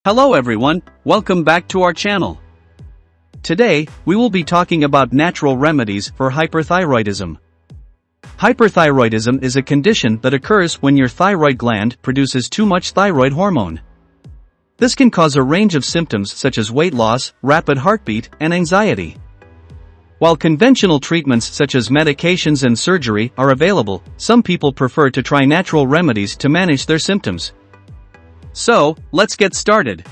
Hello everyone, welcome back to our channel. Today, we will be talking about natural remedies for hyperthyroidism. Hyperthyroidism is a condition that occurs when your thyroid gland produces too much thyroid hormone. This can cause a range of symptoms such as weight loss, rapid heartbeat, and anxiety. While conventional treatments such as medications and surgery are available, some people prefer to try natural remedies to manage their symptoms. So, let's get started.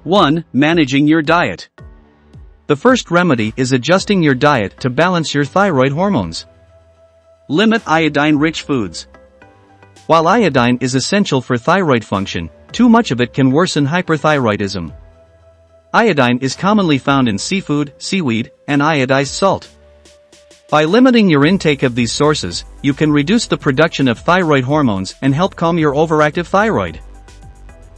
1. Managing your diet. The first remedy is adjusting your diet to balance your thyroid hormones. Limit iodine-rich foods. While iodine is essential for thyroid function, too much of it can worsen hyperthyroidism. Iodine is commonly found in seafood, seaweed, and iodized salt. By limiting your intake of these sources, you can reduce the production of thyroid hormones and help calm your overactive thyroid.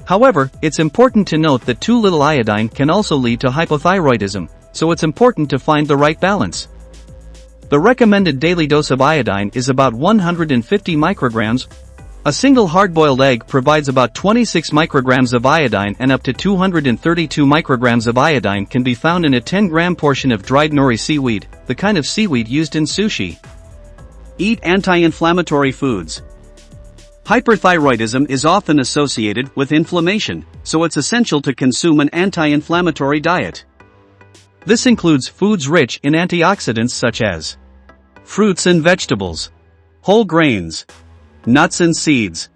However, it's important to note that too little iodine can also lead to hypothyroidism, so it's important to find the right balance. The recommended daily dose of iodine is about 150 micrograms. A single hard-boiled egg provides about 26 micrograms of iodine, and up to 232 micrograms of iodine can be found in a 10-gram portion of dried nori seaweed, the kind of seaweed used in sushi. Eat anti-inflammatory foods. Hyperthyroidism is often associated with inflammation, so it's essential to consume an anti-inflammatory diet. This includes foods rich in antioxidants such as fruits and vegetables, whole grains, nuts and seeds,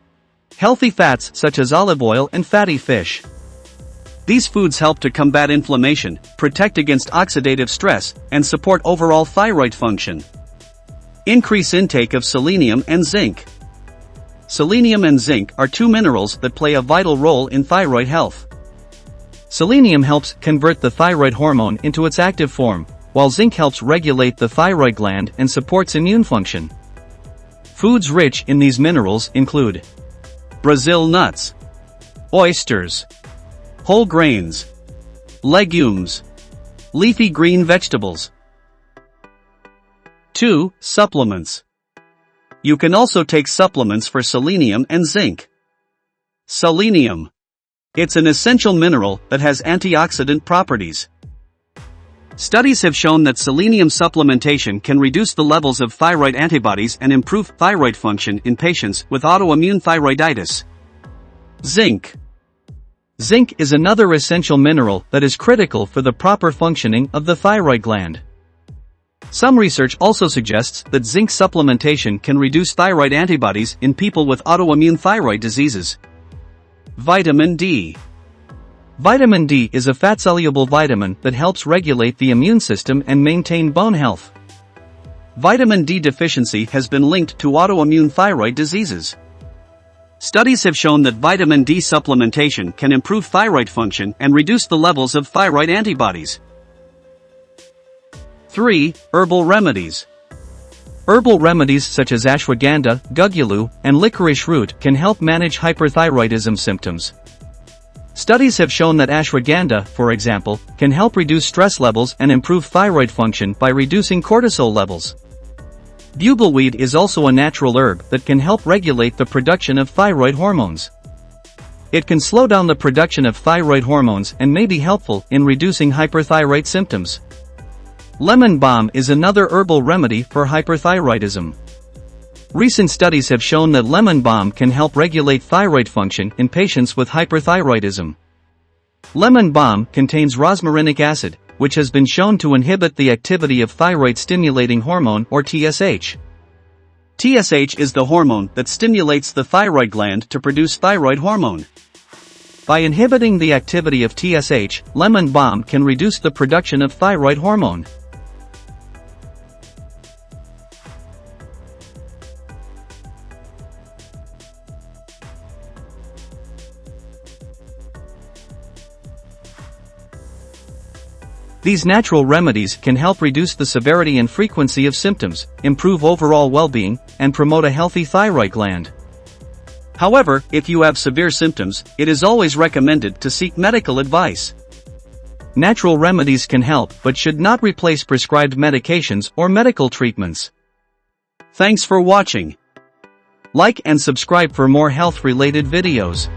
healthy fats such as olive oil and fatty fish. These foods help to combat inflammation, protect against oxidative stress, and support overall thyroid function. Increase intake of selenium and zinc. Selenium and zinc are two minerals that play a vital role in thyroid health. Selenium helps convert the thyroid hormone into its active form, while zinc helps regulate the thyroid gland and supports immune function. Foods rich in these minerals include Brazil nuts, oysters, whole grains, legumes, leafy green vegetables. 2. Supplements. You can also take supplements for selenium and zinc. Selenium. It's an essential mineral that has antioxidant properties. Studies have shown that selenium supplementation can reduce the levels of thyroid antibodies and improve thyroid function in patients with autoimmune thyroiditis. Zinc. Zinc is another essential mineral that is critical for the proper functioning of the thyroid gland. Some research also suggests that zinc supplementation can reduce thyroid antibodies in people with autoimmune thyroid diseases. Vitamin D. Vitamin D is a fat-soluble vitamin that helps regulate the immune system and maintain bone health. Vitamin D deficiency has been linked to autoimmune thyroid diseases. Studies have shown that vitamin D supplementation can improve thyroid function and reduce the levels of thyroid antibodies. 3. Herbal remedies. Herbal remedies such as ashwagandha, gugulu, and licorice root can help manage hyperthyroidism symptoms. Studies have shown that ashwagandha, for example, can help reduce stress levels and improve thyroid function by reducing cortisol levels. Bugleweed is also a natural herb that can help regulate the production of thyroid hormones. It can slow down the production of thyroid hormones and may be helpful in reducing hyperthyroid symptoms. Lemon balm is another herbal remedy for hyperthyroidism. Recent studies have shown that lemon balm can help regulate thyroid function in patients with hyperthyroidism. Lemon balm contains rosmarinic acid, which has been shown to inhibit the activity of thyroid-stimulating hormone or TSH. TSH is the hormone that stimulates the thyroid gland to produce thyroid hormone. By inhibiting the activity of TSH, lemon balm can reduce the production of thyroid hormone. These natural remedies can help reduce the severity and frequency of symptoms, improve overall well-being, and promote a healthy thyroid gland. However, if you have severe symptoms, it is always recommended to seek medical advice. Natural remedies can help but should not replace prescribed medications or medical treatments. Thanks for watching. Like and subscribe for more health-related videos.